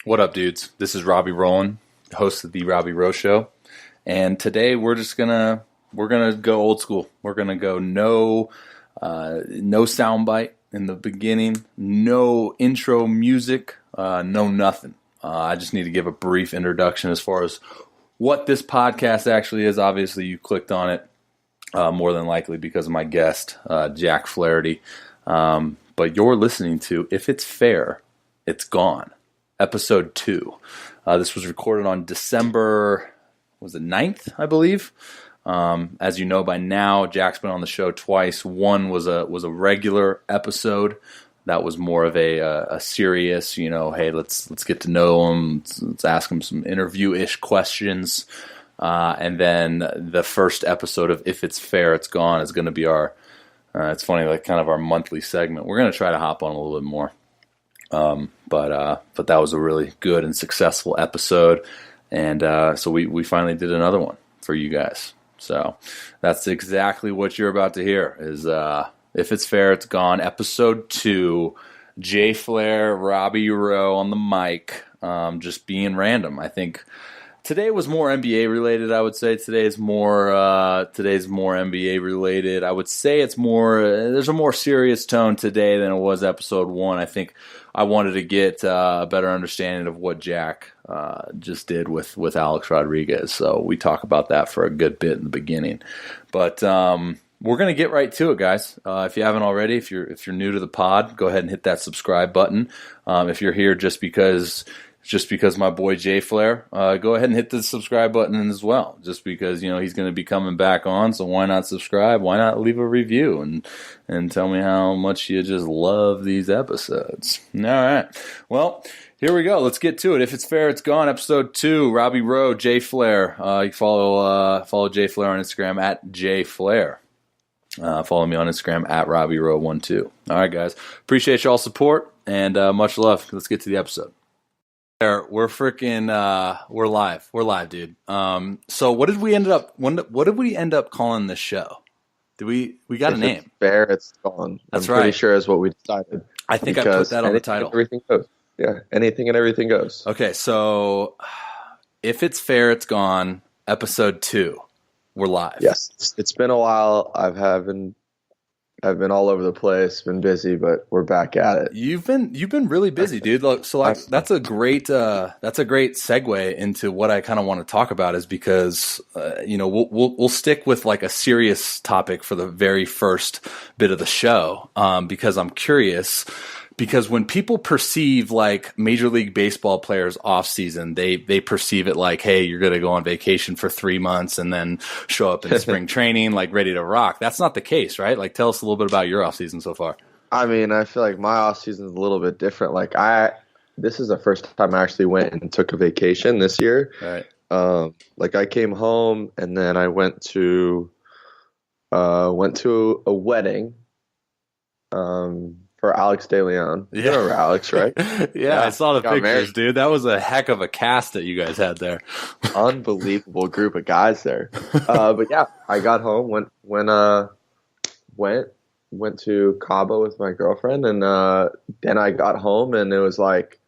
What up, dudes? This is RobbyRow, host of the RobbyRow Show, and today we're gonna go old school. We're gonna go no soundbite in the beginning, no intro music, no nothing. I just need to give a brief introduction as far as what this podcast actually is. Obviously, you clicked on it more than likely because of my guest, Jack Flaherty. But you're listening to If It's Fair, It's Gone. Episode 2. This was recorded on December, 9th, I believe. As you know by now, Jack's been on the show twice. One was a regular episode. That was more of a serious, hey, let's get to know him. Let's ask him some interview-ish questions. And then the first episode of If It's Fair, It's Gone is going to be our, it's funny, like kind of our monthly segment. We're going to try to hop on a little bit more. But that was a really good and successful episode, and so we finally did another one for you guys. So that's exactly what you're about to hear. Is If It's Fair, It's Gone, episode 2. Jay Flair, RobbyRow on the mic, just being random. I think today was more NBA related. I would say today's more NBA related. I would say it's more. There's a more serious tone today than it was episode 1. I think I wanted to get a better understanding of what Jack just did with Alex Rodriguez. So we talk about that for a good bit in the beginning. But we're gonna get right to it, guys. If you haven't already, if you're new to the pod, go ahead and hit that subscribe button. If you're here just because my boy Jay Flair, go ahead and hit the subscribe button as well. Just because he's going to be coming back on, so why not subscribe? Why not leave a review and tell me how much you just love these episodes? All right, well, here we go. Let's get to it. If It's Fair, It's Gone. Episode 2. RobbyRow, Jay Flair. You follow Jay Flair on Instagram at Jay Flair. Follow me on Instagram at RobbyRow12. All right, guys. Appreciate y'all's support and much love. Let's get to the episode. We're freaking we're live, dude. So what did we end up calling this show? We got a name? It's fair, it's gone. That's I'm right. Pretty sure is what we decided. I think I put that on the title. Everything goes. Yeah, anything and everything goes. Okay, so If It's Fair, It's Gone. Episode 2. We're live. Yes, it's been a while. I've been all over the place, been busy, but we're back at it. You've been really busy, dude. So that's a great segue into what I kind of want to talk about, is because we'll stick with like a serious topic for the very first bit of the show, because I'm curious. Because when people perceive like Major League Baseball players off season, they perceive it like, hey, you're going to go on vacation for 3 months and then show up in spring training like ready to rock. That's not the case, right? Like, tell us a little bit about your off season so far. I mean, I feel like my off season is a little bit different. Like this is the first time I actually went and took a vacation this year. Right. Like I came home and then I went to a wedding. For Alex De Leon. Yeah. You remember Alex, right? Yeah, I saw the pictures, married. dude. That was a heck of a cast that you guys had there. Unbelievable group of guys there. But yeah, I got home, went to Cabo with my girlfriend, and then I got home, and it was like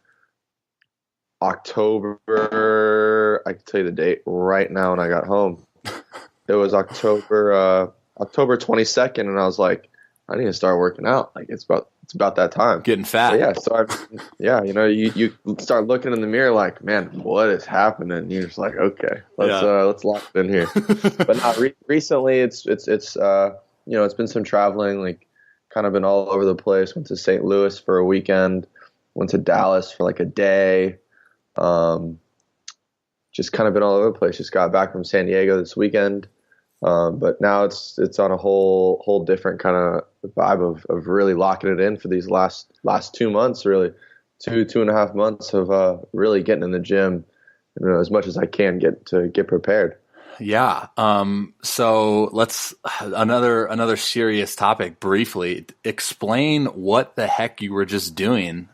October. I can tell you the date right now when I got home. It was October 22nd, and I was like, I need to start working out. Like it's about that time. Getting fat. But yeah, you start looking in the mirror like, man, what is happening? And you're just like, okay, let's lock it in here. But not recently. It's been some traveling, like kind of been all over the place. Went to St. Louis for a weekend. Went to Dallas for like a day. Just kind of been all over the place. Just got back from San Diego this weekend. But now it's on a whole different kind of vibe of really locking it in for these last 2 months, really 2.5 months of really getting in the gym, as much as I can get prepared. Yeah. So let's another serious topic briefly. Explain what the heck you were just doing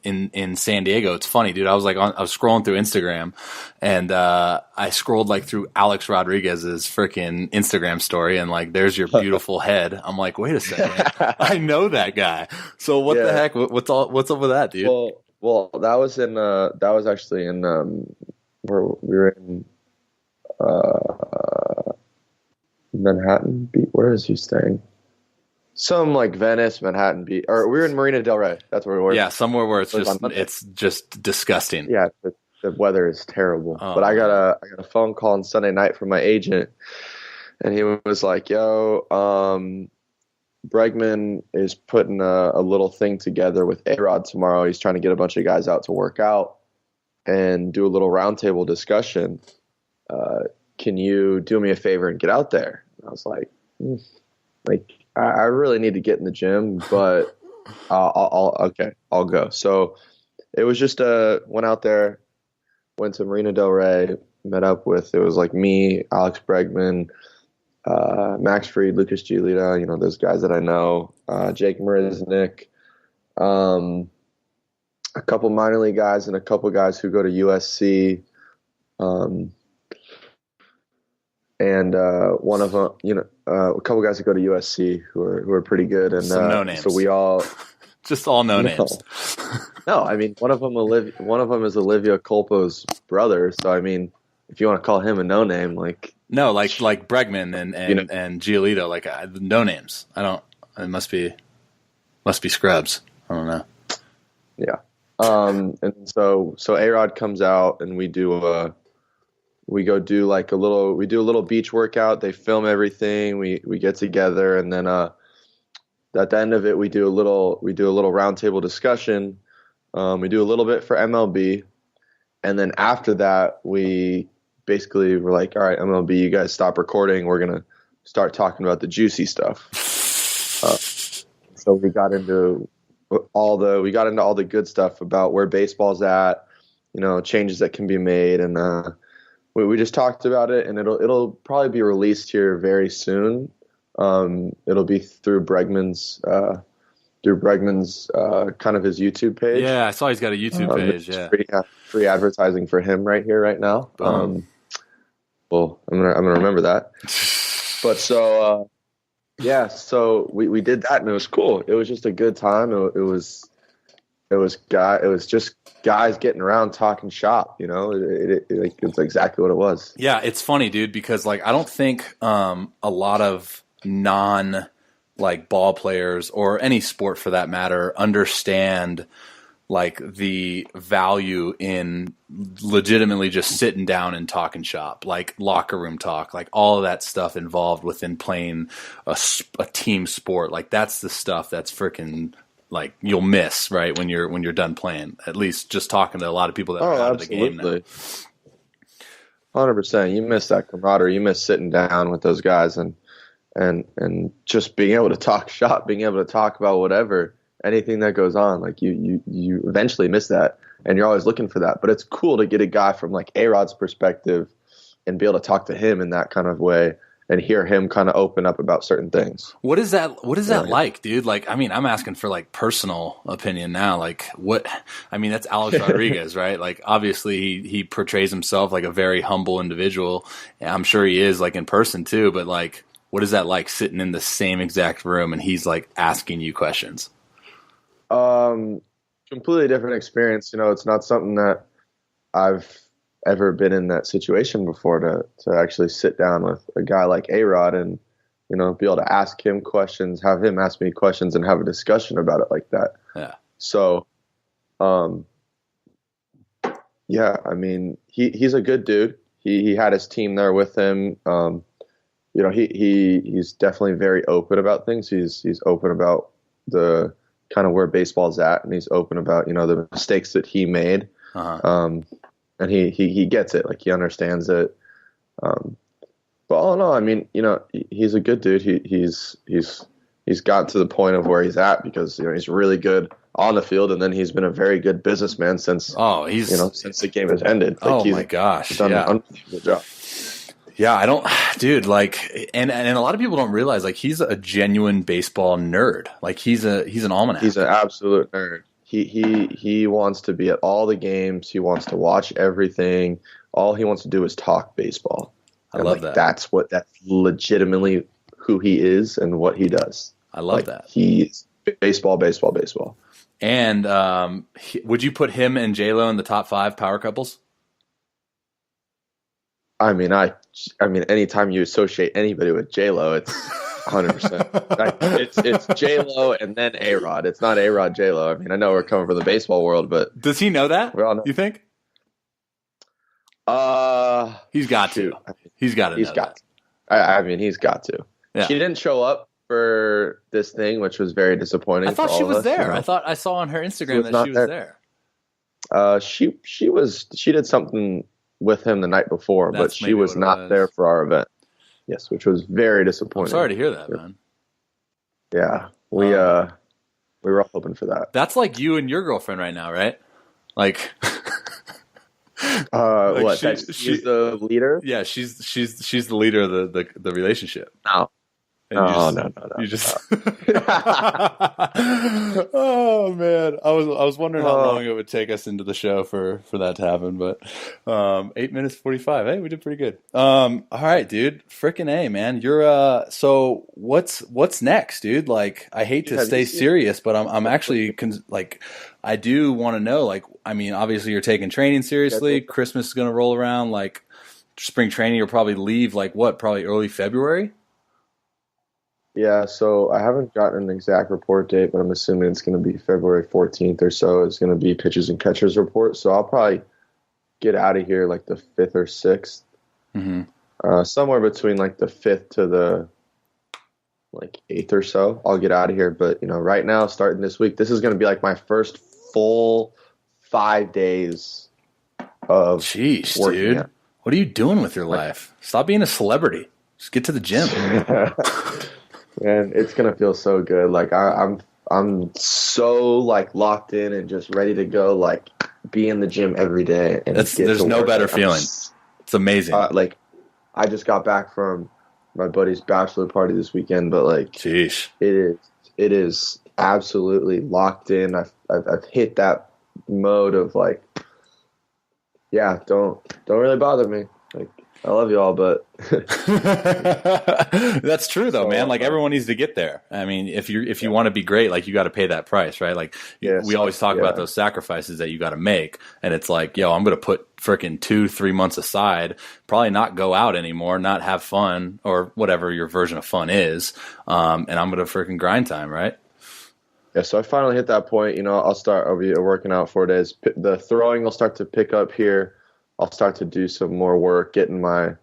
in San Diego. It's funny, dude. I was scrolling through Instagram, and I scrolled like through Alex Rodriguez's freaking Instagram story, and like there's your beautiful head. I'm like, wait a second, I know that guy. So what the heck? What's up with that, dude? Well, Well, that was actually in where we were in Manhattan Beach. Where is he staying? Some like Venice, Manhattan Beach, or we were in Marina Del Rey. That's where we were. Yeah, somewhere where It was on Monday. it's just disgusting. Yeah, the weather is terrible. Oh, but I got man. a phone call on Sunday night from my agent, and he was like, "Yo, Bregman is putting a little thing together with A-Rod tomorrow. He's trying to get a bunch of guys out to work out and do a little roundtable discussion. Can you do me a favor and get out there?" And I was like, I really need to get in the gym, but I'll go. So it was just went out there, went to Marina Del Rey, met up with, it was like me, Alex Bregman, Max Fried, Lucas Giolito, you know, those guys that I know, Jake Marisnick, a couple minor league guys and a couple guys who go to USC. And one of them, you know, a couple guys that go to USC who are pretty good, and Some no names. so we all just all no names. No, I mean one of them is Olivia Culpo's brother. So I mean, if you want to call him a no name, like no, like Bregman and you know, and Giolito, like no names. I don't. It must be scrubs. I don't know. Yeah. And so A-Rod comes out and we do a little beach workout. They film everything. We get together, and then at the end of it, we do a little roundtable discussion. We do a little bit for MLB, and then after that, we basically were like, all right, MLB, you guys stop recording. We're gonna start talking about the juicy stuff. So we got into all the good stuff about where baseball's at, you know, changes that can be made, and we just talked about it, and it'll probably be released here very soon. It'll be through Bregman's kind of his YouTube page. Yeah, I saw he's got a YouTube page. Yeah, free advertising for him right here, right now. Well, I'm gonna remember that. But so yeah, so we did that, and it was cool. It was just a good time. It was just guys getting around talking shop, you know. It's exactly what it was. Yeah, it's funny, dude, because like I don't think a lot of non like ball players or any sport for that matter understand like the value in legitimately just sitting down and talking shop, like locker room talk, like all of that stuff involved within playing a team sport. Like that's the stuff that's freaking like you'll miss, right, when you're done playing. At least just talking to a lot of people that are out of the game now. 100%. You miss that camaraderie. You miss sitting down with those guys and just being able to talk shop, being able to talk about whatever, anything that goes on. Like you eventually miss that, and you're always looking for that. But it's cool to get a guy from like A-Rod's perspective and be able to talk to him in that kind of way and hear him kind of open up about certain things. What is that like, dude? Like, I mean, I'm asking for like personal opinion now. Like that's Alex Rodriguez, right? Like obviously he portrays himself like a very humble individual. And I'm sure he is like in person too, but like, what is that like sitting in the same exact room and he's like asking you questions? Completely different experience. You know, it's not something that I've ever been in that situation before to actually sit down with a guy like A-Rod and, you know, be able to ask him questions, have him ask me questions, and have a discussion about it like that. Yeah. So, yeah, I mean, he's a good dude. He had his team there with him. You know, he's definitely very open about things. He's open about the kind of where baseball's at, and he's open about, you know, the mistakes that he made. And he gets it, like he understands it. But all in all, I mean, you know, he's a good dude. He's gotten to the point of where he's at because, you know, he's really good on the field, and then he's been a very good businessman since the game has ended. Like, my gosh, he's done an unbelievable job. Yeah, dude, like, and a lot of people don't realize, like, he's a genuine baseball nerd. Like, he's an almanac. He's an absolute nerd. He wants to be at all the games. He wants to watch everything. All he wants to do is talk baseball. I love that. That's legitimately who he is and what he does. I love that. He's baseball. And would you put him and J-Lo in the top 5 power couples? I mean, anytime you associate anybody with J-Lo, it's 100%. Like, it's J-Lo and then A-Rod. It's not A-Rod, J-Lo. I mean, I know we're coming from the baseball world, but does he know that? We all know. You think? He's got to. He's got to. He's got to. I mean, he's got to. Yeah. She didn't show up for this thing, which was very disappointing. I thought she was there. You know? I thought I saw on her Instagram that she was there. She did something with him the night before, but she was not there for our event. Yes, which was very disappointing. I'm sorry to hear that, man. Yeah, we were all hoping for that. That's like you and your girlfriend right now, right? Like, what? She's the leader. Yeah, she's the leader of the relationship. No. No. You just. Oh man, I was wondering how long it would take us into the show for that to happen, but 8 minutes 45. Hey, we did pretty good. All right, dude. Frickin' A, man. You're so what's next, dude? Like, I hate to stay serious, but I'm actually like, I do want to know. Like, I mean, obviously you're taking training seriously. Christmas is gonna roll around. Like, spring training, you'll probably leave like what? Probably early February. Yeah, so I haven't gotten an exact report date, but I'm assuming it's going to be February 14th or so. It's going to be pitchers and catchers report. So I'll probably get out of here like the 5th or 6th. Mm-hmm. Somewhere between like the 5th to the like 8th or so. I'll get out of here. But, you know, right now, starting this week, this is going to be like my first full 5 days of Jeez, dude. Out. What are you doing with your life? Stop being a celebrity. Just get to the gym. And it's gonna feel so good. Like I'm so like locked in and just ready to go. Like be in the gym every day. And there's no better feeling. It's amazing. Like I just got back from my buddy's bachelor party this weekend, but like, jeez, it is absolutely locked in. I've hit that mode of like, yeah, don't really bother me. Like, I love you all, but that's true though, man. Like everyone needs to get there. I mean, if you want to be great, like you got to pay that price, right? Like we always talk about those sacrifices that you got to make, and it's like, yo, I'm going to put freaking 2-3 months aside, probably not go out anymore, not have fun or whatever your version of fun is, and I'm going to freaking grind time, right? Yeah, so I finally hit that point. You know, I'll be working out 4 days. The throwing will start to pick up here. I'll start to do some more work, getting my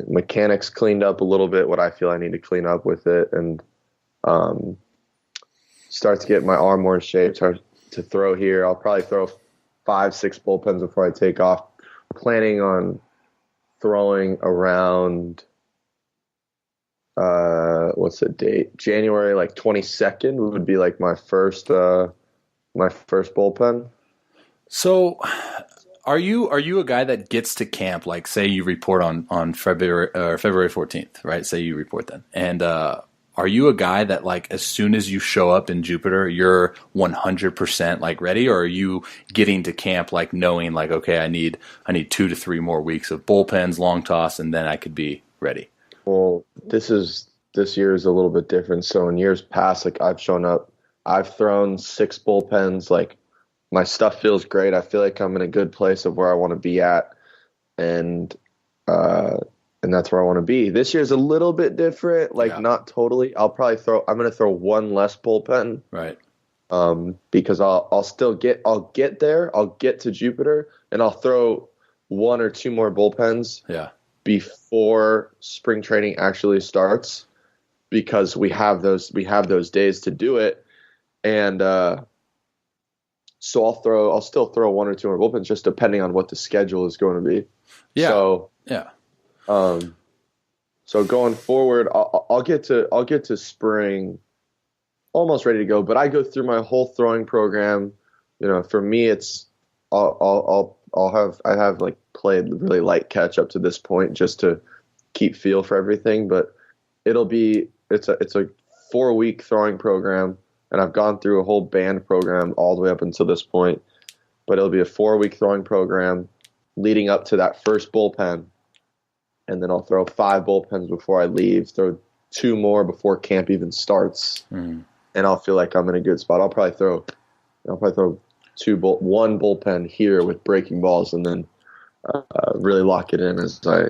mechanics cleaned up a little bit, what I feel I need to clean up with it, and start to get my arm more in shape, start to throw here. I'll probably throw 5-6 bullpens before I take off. Planning on throwing around, what's the date? January, like 22nd would be like my first bullpen. So are you a guy that gets to camp, like say you report on February 14th, right? Say you report then. And are you a guy that like as soon as you show up in Jupiter, you're 100% like ready, or are you getting to camp like knowing like, okay, I need 2 to 3 more weeks of bullpens, long toss, and then I could be ready? Well, this year is a little bit different. So in years past, like I've shown up, I've thrown 6 bullpens. Like my stuff feels great. I feel like I'm in a good place of where I want to be at, and that's where I want to be. This year's a little bit different. Like not totally. I'm going to throw 1 less bullpen, right? Because I'll get there. I'll get to Jupiter, and I'll throw 1 or 2 more bullpens. Yeah. Before spring training actually starts, because we have those days to do it. And so I'll still throw 1 or 2 more bullpens, just depending on what the schedule is going to be. Yeah. So yeah. So going forward, I'll get to spring almost ready to go. But I go through my whole throwing program. You know, for me, it's I have like played really light catch up to this point just to keep feel for everything. But it's a 4-week throwing program. And I've gone through a whole band program all the way up until this point. But it'll be a 4-week throwing program leading up to that first bullpen. And then I'll throw 5 bullpens before I leave, throw 2 more before camp even starts, and I'll feel like I'm in a good spot. I'll probably throw one bullpen here with breaking balls, and then really lock it in as I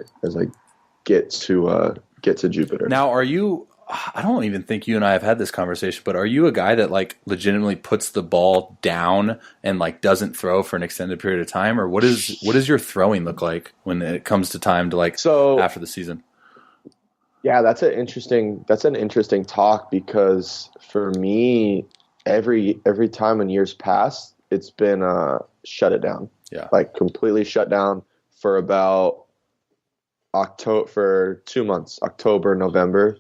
get to Jupiter. Now, are you? I don't even think you and I have had this conversation, but are you a guy that like legitimately puts the ball down and like doesn't throw for an extended period of time, or what does your throwing look like when it comes to time to like after the season? Yeah, that's an interesting talk, because for me, every time in years past, it's been shut it down. Yeah, like completely shut down for about for 2 months, October, November,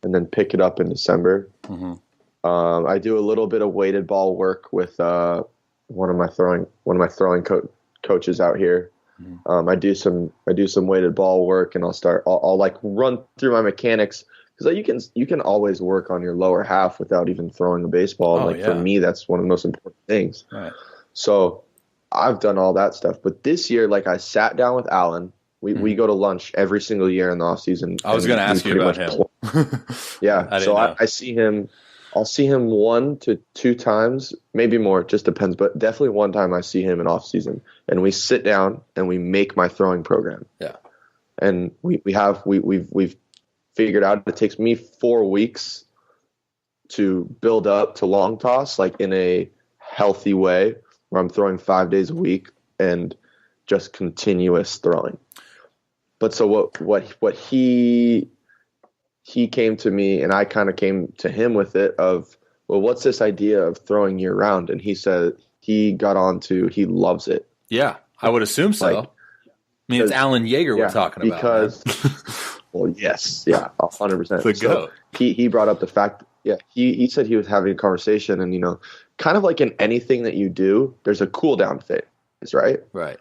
and then pick it up in December. I do a little bit of weighted ball work with one of my throwing coaches out here. I do some weighted ball work, and I'll like run through my mechanics, because you can always work on your lower half without even throwing a baseball. For me, that's one of the most important things. Right. So I've done all that stuff, but this year, like, I sat down with Alan. We go to lunch every single year in the off season. I was going to ask you about him. Yeah, so I see him. I'll see him 1 to 2 times, maybe more. It just depends, but definitely one time I see him in off season, and we sit down and we make my throwing program. Yeah, and we've figured out it takes me 4 weeks to build up to long toss, like in a healthy way, where I'm throwing 5 days a week and just continuous throwing. But so what he came to me, and I kind of came to him with it of, well, what's this idea of throwing year round? And he said he loves it. Yeah, I would assume so. Like, I mean, it's Alan Yeager we're talking about. Because, well, yes, yeah, 100%. The goat. He brought up the fact, he said he was having a conversation, and, kind of like in anything that you do, there's a cool down phase, right? Right.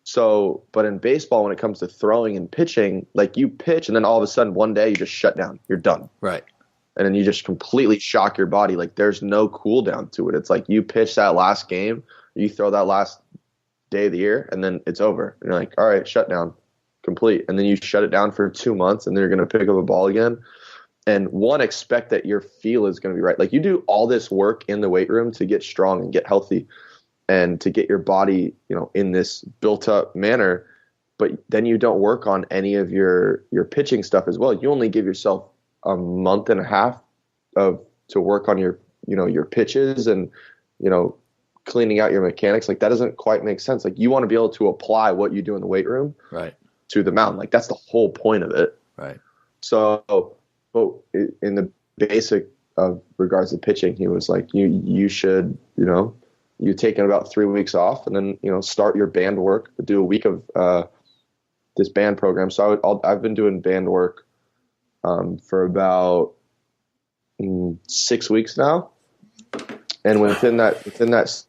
So, but in baseball, when it comes to throwing and pitching, like, you pitch and then all of a sudden one day you just shut down. You're done. Right. And then you just completely shock your body. Like, there's no cool down to it. It's like you pitch that last game, you throw that last day of the year, and then it's over. And you're like, all right, shut down, complete. And then you shut it down for 2 months, and then you're going to pick up a ball again. And expect that your feel is going to be right. Like, you do all this work in the weight room to get strong and get healthy, and to get your body, in this built up manner, but then you don't work on any of your pitching stuff as well. You only give yourself a month and a half to work on your pitches and, cleaning out your mechanics. Like, that doesn't quite make sense. Like, you want to be able to apply what you do in the weight room right to the mound. Like, that's the whole point of it. Right. So, but in the basic of regards to pitching, he was like, you should, you taking about 3 weeks off, and then, start your band work, do a week of this band program. So I've been doing band work for about 6 weeks now. And within that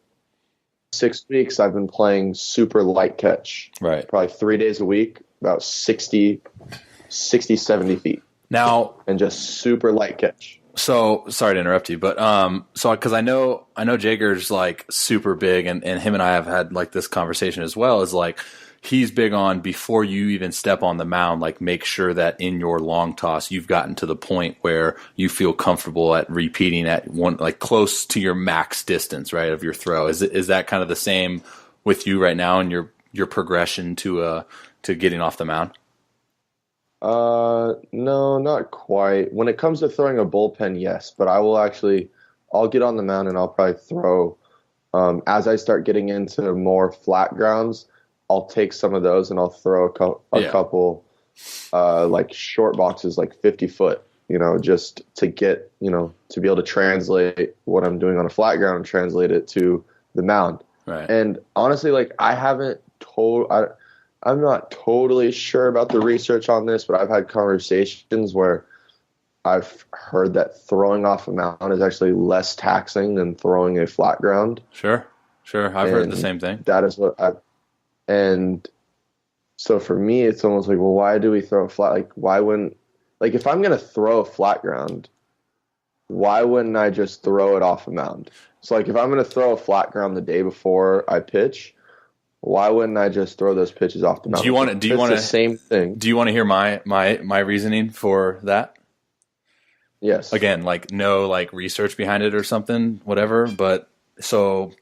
6 weeks, I've been playing super light catch. Right. Probably 3 days a week, about 60, 70 feet. Now, and just super light catch. So sorry to interrupt you, but because I know Jager's like super big, and him and I have had like this conversation as well. Is like he's big on, before you even step on the mound, like, make sure that in your long toss you've gotten to the point where you feel comfortable at repeating at one, like, close to your max distance, right, of your throw. Is that kind of the same with you right now in your progression to getting off the mound? No, not quite. When it comes to throwing a bullpen, yes, but I'll get on the mound and I'll probably throw, as I start getting into more flat grounds, I'll take some of those and I'll throw a couple, like short boxes, like 50 foot, just to get, to be able to translate what I'm doing on a flat ground and translate it to the mound. Right. And honestly, like, I'm not totally sure about the research on this, but I've had conversations where I've heard that throwing off a mound is actually less taxing than throwing a flat ground. Sure. I've heard the same thing. That is and so for me, it's almost like, well, why do we throw a flat? Like, why wouldn't, like, if I'm going to throw a flat ground, why wouldn't I just throw it off a mound? So, like, if I'm going to throw a flat ground the day before I pitch, why wouldn't I just throw those pitches off the mound? Do you want the same thing? Do you want to hear my reasoning for that? Yes. Again, like no like research behind it or something, whatever. But so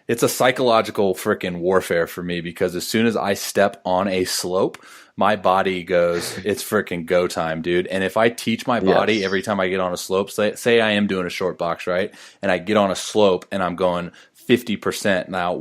it's a psychological freaking warfare for me because as soon as I step on a slope, my body goes, it's freaking go time, dude. And if I teach my body every time I get on a slope, say I am doing a short box, right? And I get on a slope and I'm going 50%. Now,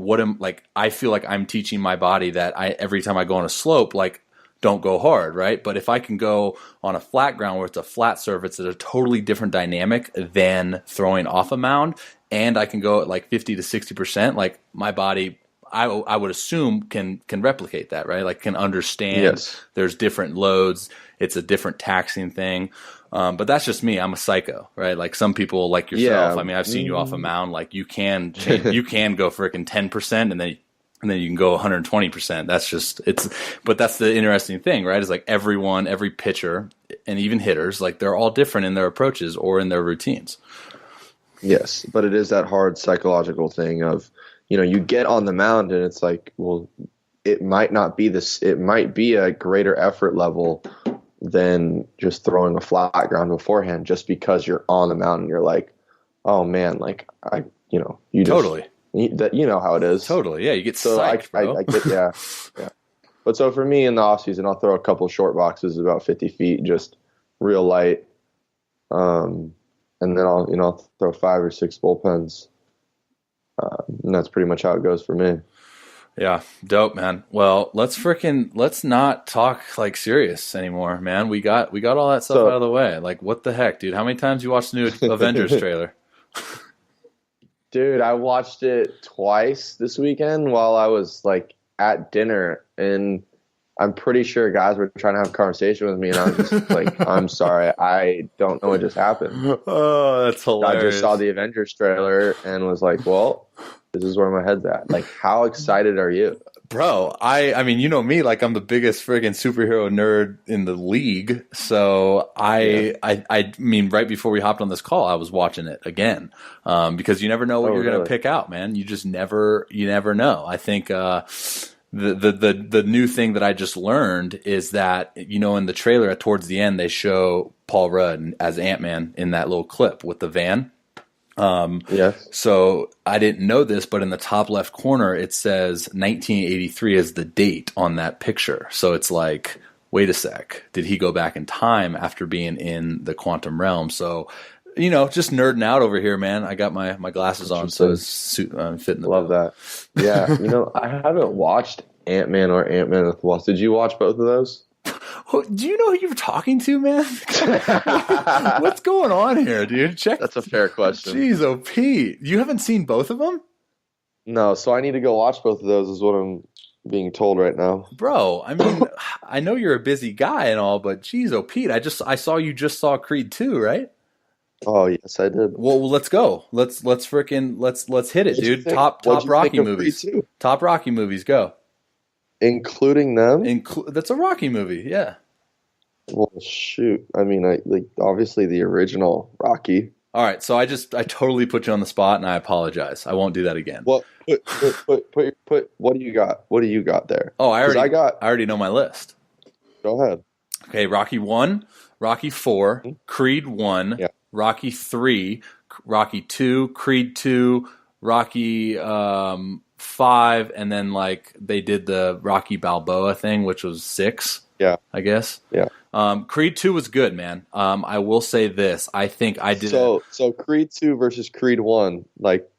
I feel like I'm teaching my body that every time I go on a slope, like, don't go hard, right? But if I can go on a flat ground where it's a flat surface, it's a totally different dynamic than throwing off a mound. And I can go at like 50 to 60%, like my body, I would assume can replicate that, right? Like can understand there's different loads. It's a different taxing thing. But that's just me. I'm a psycho, right? Like some people like yourself. I mean, I've seen you off a mound. Like you can you can go freaking 10% and then you can go 120%. But that's the interesting thing, right? Is like every pitcher and even hitters, like they're all different in their approaches or in their routines. Yes, but it is that hard psychological thing of, you get on the mound and it's like, well, it might not be this. It might be a greater effort level than just throwing a flat ground beforehand, just because you're on the mound and you're like, oh man, like you totally. That how it is. Totally, yeah. You get psyched, bro. I get, yeah. But so for me in the off season, I'll throw a couple of short boxes about 50 feet, just real light, and then I'll throw 5 or 6 bullpens, and that's pretty much how it goes for me. Yeah, dope, man. Well, let's not talk like serious anymore, man. We got all that stuff out of the way. Like, what the heck, dude? How many times you watched the new Avengers trailer? Dude, I watched it twice this weekend while I was like at dinner, and I'm pretty sure guys were trying to have a conversation with me, and I was just like, I'm sorry, I don't know what just happened. Oh, that's hilarious. I just saw the Avengers trailer and was like, well, this is where my head's at. Like, how excited are you? Bro, I mean, you know me, like I'm the biggest friggin' superhero nerd in the league. So I mean, right before we hopped on this call, I was watching it again, because you never know what you're going to pick out, man. You never know. I think, the new thing that I just learned is that, in the trailer towards the end, they show Paul Rudd as Ant-Man in that little clip with the van. Yes. So I didn't know this, but in the top left corner, it says 1983 as the date on that picture. So it's like, wait a sec, did he go back in time after being in the quantum realm? So, just nerding out over here, man. I got my glasses on, so it's fitting the Love bill. that. Yeah. I haven't watched Ant-Man or Ant-Man with the Wasp. Did you watch both of those? Do you know who you're talking to, man? What's going on here, dude? That's a fair question. Jeez, oh Pete, you haven't seen both of them? No, so I need to go watch both of those is what I'm being told right now. Bro, I mean, I know you're a busy guy and all, but geez, oh Pete, I saw you just saw Creed 2, right? Oh yes, I did. Well, let's go. Let's hit it, dude. Top Rocky movies. Top Rocky movies, go. Including them? That's a Rocky movie, yeah. Well, shoot. I mean, obviously the original Rocky. All right, so I totally put you on the spot, and I apologize. I won't do that again. Well, put. What do you got? What do you got there? Oh, I already know my list. Go ahead. Okay, Rocky 1, Rocky 4, Creed 1, Rocky 3, Rocky 2, Creed 2, Rocky 5, and then like they did the Rocky Balboa thing, which was 6. Yeah, I guess. Yeah. Creed 2 was good, man. I will say this. I think I did. So Creed 2 versus Creed 1. Like,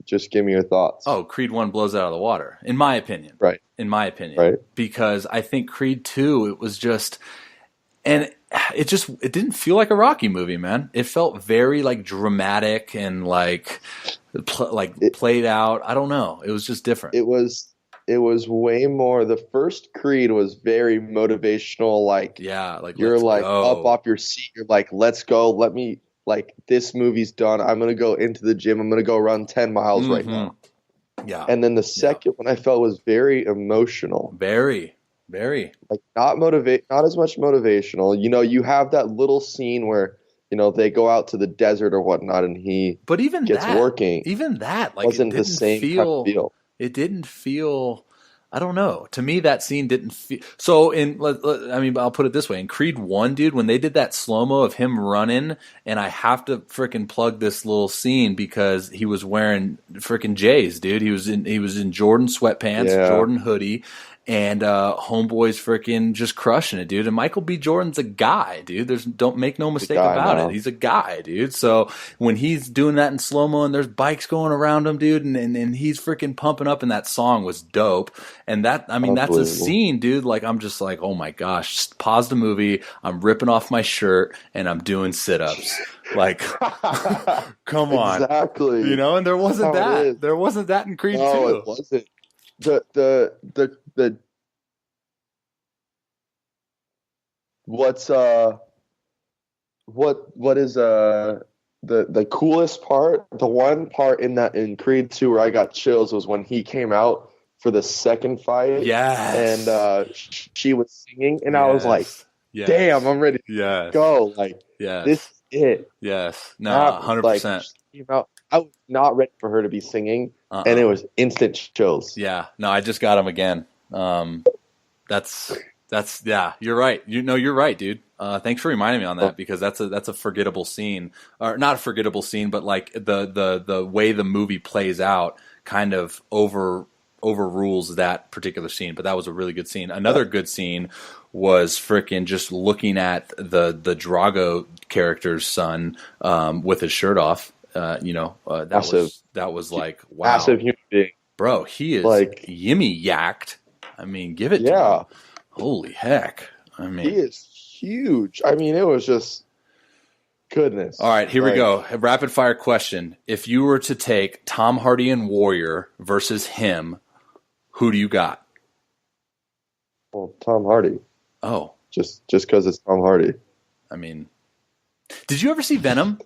just give me your thoughts. Oh, Creed 1 blows out of the water, in my opinion. Right. In my opinion. Right. Because I think Creed 2, it was just, and it didn't feel like a Rocky movie, man. It felt very like dramatic and like played out. I don't know. It was just different. It was way more. The first Creed was very motivational. Like, yeah, like you're like up off your seat. You're like, let's go. Let me, like, this movie's done. I'm gonna go into the gym. I'm gonna go run 10 miles right now. Yeah. And then the second one I felt was very emotional. Very, very. Like, not as much motivational. You have that little scene where, they go out to the desert or whatnot, and he gets working. Even that, like, wasn't the same kind of feel. It didn't feel I don't know. To me, that scene didn't feel so. I mean, I'll put it this way: in Creed 1, dude, when they did that slow mo of him running, and I have to freaking plug this little scene because he was wearing freaking J's, dude. He was in Jordan sweatpants, Jordan hoodie. And homeboy's freaking just crushing it, dude. And Michael B. Jordan's a guy, dude. Don't make no mistake about it. He's a guy, dude. So when he's doing that in slow mo and there's bikes going around him, dude, and he's freaking pumping up, and that song was dope. And that's a scene, dude. Like I'm just like, oh my gosh, just pause the movie. I'm ripping off my shirt and I'm doing sit-ups. Like, come on, exactly. You know. And there wasn't that. There wasn't that in Creed 2. No, it wasn't. What is the coolest part? The one part in Creed 2 where I got chills was when he came out for the second fight. Yes. And she was singing, and I was like, damn, I'm ready to go. Like, this is it. Yes. No, 100%. Like, I was not ready for her to be singing, and it was instant chills. Yeah. No, I just got him again. That's you're right. You're right, dude. Thanks for reminding me on that, because that's a forgettable scene, or not a forgettable scene, but like the way the movie plays out kind of overrules that particular scene. But that was a really good scene. Another good scene was freaking just looking at the Drago character's son with his shirt off. That was like, wow, massive human being, bro. He is like yimmy yacked. I mean, give it to him. Holy heck! I mean, he is huge. I mean, it was just goodness. All right, here we go. A rapid fire question: if you were to take Tom Hardy in Warrior versus him, who do you got? Well, Tom Hardy. Oh, just because it's Tom Hardy. I mean, did you ever see Venom?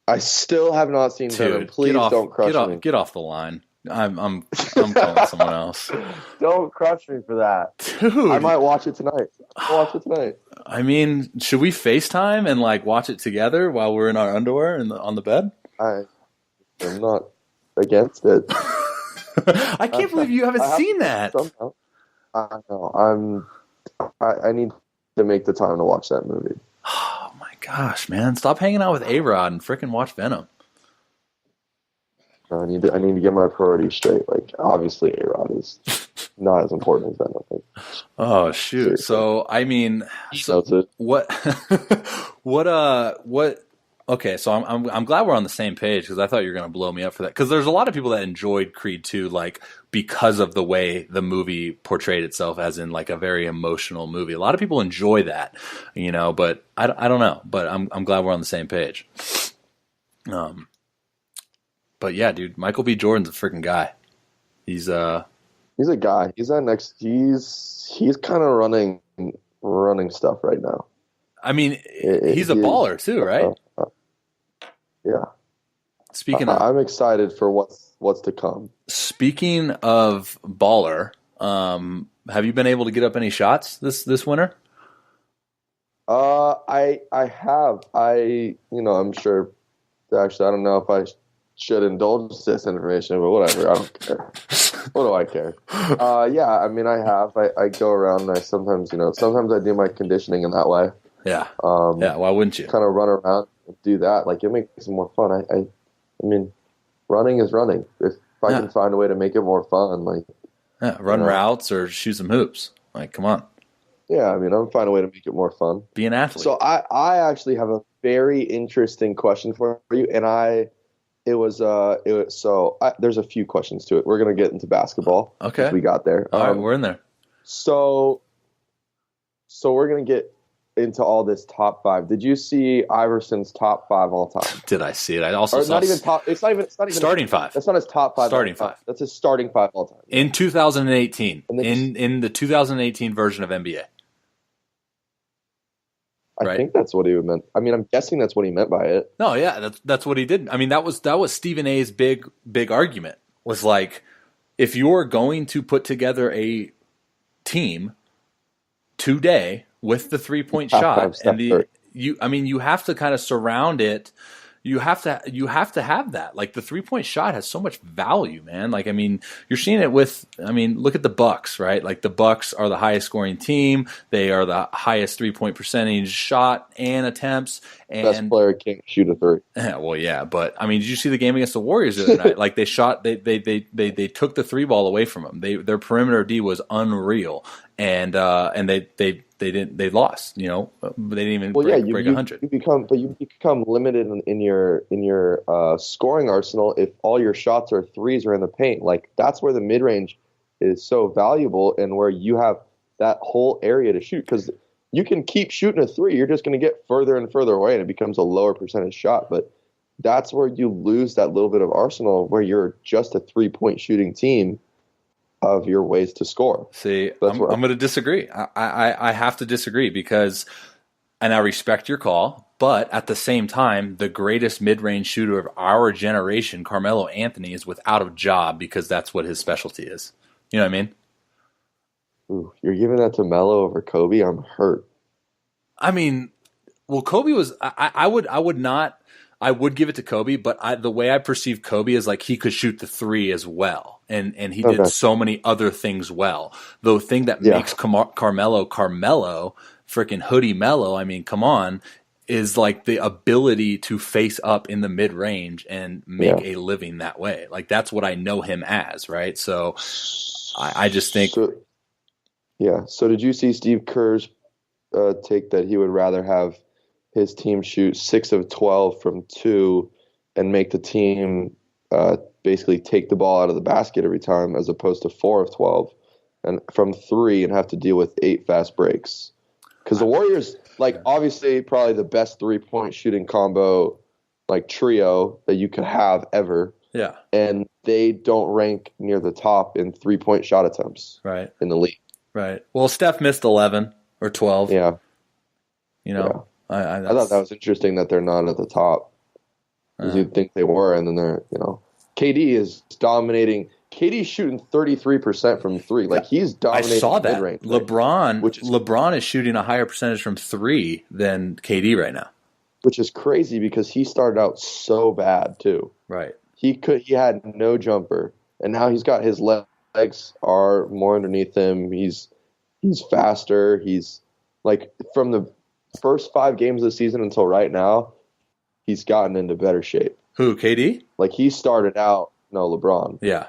I still have not seen Venom. Please don't crush me. Get off the line. I'm calling someone else. Don't crush me for that, dude. I might watch it tonight. I mean, should we FaceTime and like watch it together while we're in our underwear and on the bed? I'm not against it. I can't believe you haven't seen that. Somehow. I know. I need to make the time to watch that movie. Oh my gosh, man! Stop hanging out with A-Rod and freaking watch Venom. I need to get my priorities straight. Like, obviously, A-Rod is not as important as Venom. Oh shoot! Seriously. So I mean, what? Okay, so I'm glad we're on the same page, because I thought you were going to blow me up for that. Because there's a lot of people that enjoyed Creed 2, like, because of the way the movie portrayed itself, as in like a very emotional movie. A lot of people enjoy that, you know. But I don't know. But I'm glad we're on the same page. But yeah, dude, Michael B. Jordan's a freaking guy. He's a guy. He's kind of running stuff right now. I mean, he's a baller too, right? Yeah. I'm excited for what's to come. Speaking of baller, have you been able to get up any shots this winter? I have. I'm sure. Actually, I don't know if I should indulge this information, but whatever. I don't care. What do I care? Yeah, I mean, I have. I go around and I sometimes I do my conditioning in that way. Yeah. Why wouldn't you? Kind of run around and do that. Like, it makes it more fun. I mean, running is running. If I can find a way to make it more fun, like, run routes or shoot some hoops. Like, come on. Yeah, I mean, I'm find a way to make it more fun. Be an athlete. So I actually have a very interesting question for you, and there's a few questions to it. We're gonna get into basketball. Okay, we got there. All right, we're in there. So we're gonna get into all this top five. Did you see Iverson's top five all time? Did I see it? I also saw not even top. It's not even starting five. That's not his top five. Starting five. That's his starting five all time. In 2018, in the 2018 version of NBA. I think that's what he meant. I mean, I'm guessing that's what he meant by it. No, yeah, that's what he did. I mean, that was Stephen A's big argument, was like, if you're going to put together a team today with the 3-point shot, and you have to kind of surround it, you have to have that. Like the 3-point shot has so much value, man. Like, I mean, you're seeing it with, I mean, look at the Bucks, right? Like the Bucks are the highest scoring team. They are the highest 3-point percentage shot and attempts. And best player can't shoot a three. Well, yeah, but I mean, did you see the game against the Warriors the other night? Like they shot, they took the 3-ball away from them. Their perimeter D was unreal, and they lost. You know, they didn't even break 100. You become limited in your scoring arsenal if all your shots are threes or in the paint. Like that's where the mid range is so valuable, and where you have that whole area to shoot, because you can keep shooting a three. You're just going to get further and further away, and it becomes a lower percentage shot. But that's where you lose that little bit of arsenal, where you're just a 3-point shooting team of your ways to score. See, I'm going to disagree. I have to disagree because, and I respect your call, but at the same time, the greatest mid-range shooter of our generation, Carmelo Anthony, is without a job because that's what his specialty is. You know what I mean? Ooh, you're giving that to Melo over Kobe? I'm hurt. I mean, well, Kobe was. I would give it to Kobe, but the way I perceive Kobe is like he could shoot the three as well, and he did so many other things well. The thing that makes Carmelo, freaking Hoodie Melo, I mean, come on, is like the ability to face up in the mid range and make a living that way. Like that's what I know him as, right? So I just think. So did you see Steve Kerr's take that he would rather have his team shoot 6 of 12 from 2 and make the team basically take the ball out of the basket every time, as opposed to 4 of 12 and from 3 and have to deal with 8 fast breaks? Because the Warriors, like obviously probably the best 3-point shooting combo, like trio that you could have ever. Yeah. And they don't rank near the top in 3-point shot attempts in the league. Right. Well, Steph missed 11 or 12. Yeah. You know, I thought that was interesting that they're not at the top. Because you'd think they were, and then they're, you know, KD is dominating. KD's shooting 33% from 3. Like he's dominating. I saw that. Mid-range, LeBron is shooting a higher percentage from 3 than KD right now. Which is crazy because he started out so bad too. Right. He had no jumper, and now he's got his legs are more underneath him. He's faster. He's like from the first 5 games of the season until right now, he's gotten into better shape. Who, KD? Like he started out, no, LeBron. Yeah.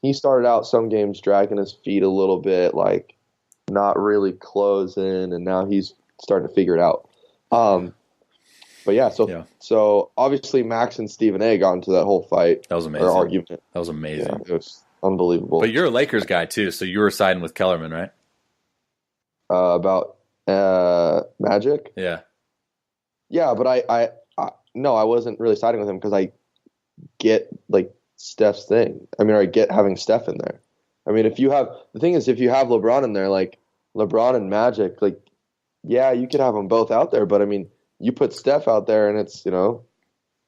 He started out some games dragging his feet a little bit, like not really closing, and now he's starting to figure it out. But yeah, so obviously Max and Stephen A got into that whole fight. That was amazing. Or argument. That was amazing. Yeah, it was unbelievable. But you're a Lakers guy too, so you were siding with Kellerman, right? About Magic? Yeah. Yeah, but I wasn't really siding with him because I get like Steph's thing. I mean, I get having Steph in there. I mean, if you have LeBron in there, like LeBron and Magic, like yeah, you could have them both out there, but I mean, you put Steph out there and it's, you know,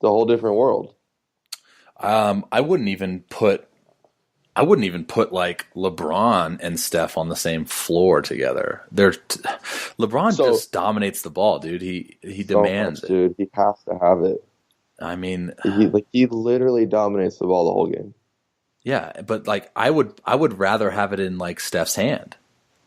the whole different world. I wouldn't even put like LeBron and Steph on the same floor together. LeBron just dominates the ball, dude. He demands it, dude. He has to have it. I mean, he literally dominates the ball the whole game. Yeah, but like I would rather have it in like Steph's hand.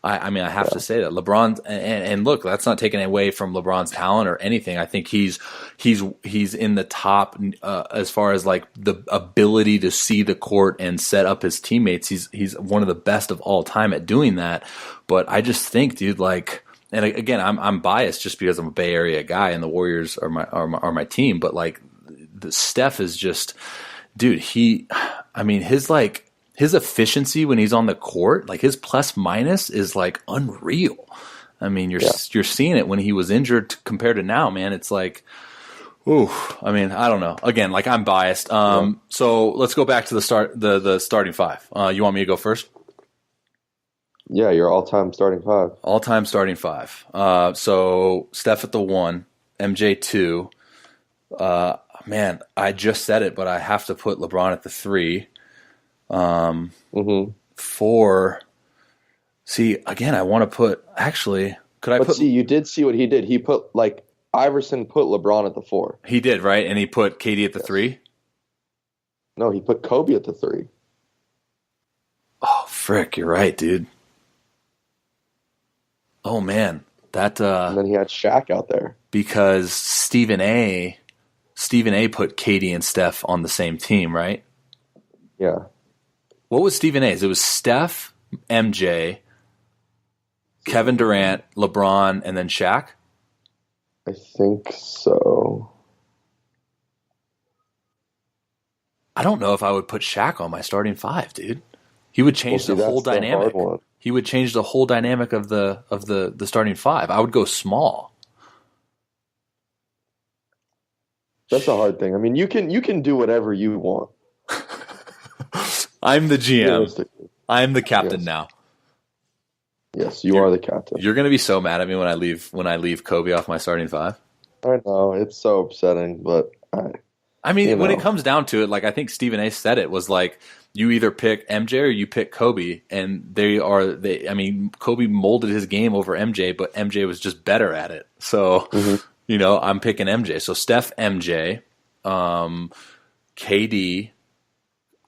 I mean, I have to say that LeBron, and look, that's not taking away from LeBron's talent or anything. I think he's in the top as far as like the ability to see the court and set up his teammates. He's one of the best of all time at doing that. But I just think, dude, like, and again, I'm biased just because I'm a Bay Area guy and the Warriors are my team. But like, the Steph is just, dude. His efficiency when he's on the court, like his plus minus is like unreal. I mean, you're seeing it when he was injured compared to now, man. It's like, ooh. I mean, I don't know. Again, like I'm biased. So let's go back to the starting 5. You want me to go first? Yeah, your all-time starting 5. All-time starting 5. So Steph at the 1, MJ 2. Man, I just said it, but I have to put LeBron at the 3. 4. See, again, I want to put. Actually, could I put? See, you did see what he did. He put like Iverson put LeBron at the 4. He did, right? And he put KD at the 3? No, he put Kobe at the 3. Oh, frick, you're right, dude. Oh, man. That and then he had Shaq out there. Because Stephen A put KD and Steph on the same team, right? Yeah. What was Stephen A's? It was Steph, MJ, Kevin Durant, LeBron, and then Shaq? I think so. I don't know if I would put Shaq on my starting 5, dude. He would change the whole dynamic. He would change the whole dynamic of the starting 5. I would go small. That's a hard thing. I mean, you can do whatever you want. I'm the GM. I'm the captain now. Yes, you are the captain. You're going to be so mad at me when I leave Kobe off my starting 5. I know, it's so upsetting, but I mean, when it comes down to it, like I think Stephen A said it was like you either pick MJ or you pick Kobe, and I mean, Kobe molded his game over MJ, but MJ was just better at it. So, I'm picking MJ. So Steph, MJ, KD.